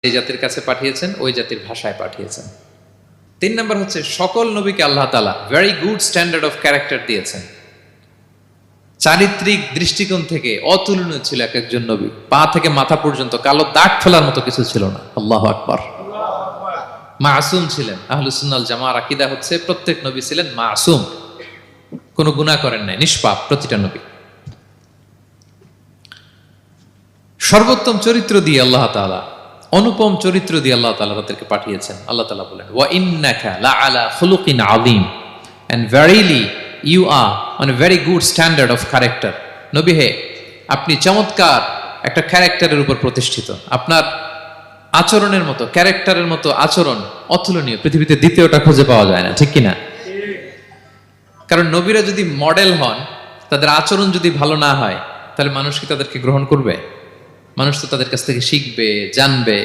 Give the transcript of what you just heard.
এই জাতির কাছে পাঠিয়েছেন, ওই জাতির ভাষায় পাঠিয়েছেন। 3 নম্বর হচ্ছে সকল নবীকে আল্লাহ তাআলা very good standard of character দিয়েছেন। চারিত্রিক দৃষ্টিকোণ থেকে অতুলনীয় ছিল এক একজন নবী। পা থেকে মাথা পর্যন্ত কালো দাগ ফেলার মতো কিছু ছিল না। আল্লাহু আকবার। মাসুম ছিলেন। আহলুস সুন্নাহ ওয়াল জামাআর আকীদা হচ্ছে প্রত্যেক নবী ছিলেন মাসুম, কোনো গুনাহ করেন নাই, নিষ্পাপ প্রতিটা নবী। সর্বোত্তম চরিত্র দিয়ে আল্লাহ তাআলা, অনুপম চরিত্র দিয়ে আল্লাহ তাআলা তাদেরকে পাঠিয়েছেন। আল্লাহ তাআলা বলেন, ওয়া ইন্নাকা লাআলা খুলুকিন আযীম, and verily you are on a very good standard of character. নবী হে, আপনি চমৎকার একটা ক্যারেক্টারের উপর প্রতিষ্ঠিত। আপনার আচরণের মতো, ক্যারেক্টারের মতো আচরণ অতুলনীয়, পৃথিবীতে দ্বিতীয়টা খুঁজে পাওয়া যায় না, ঠিক কিনা? কারণ নবীরা যদি মডেল হন, তাদের আচরণ যদি ভালো না হয়, তাহলে মানুষ কি তাদেরকে গ্রহণ করবে? মানুষ তো তাদের কাছ থেকে শিখবে, জানবে।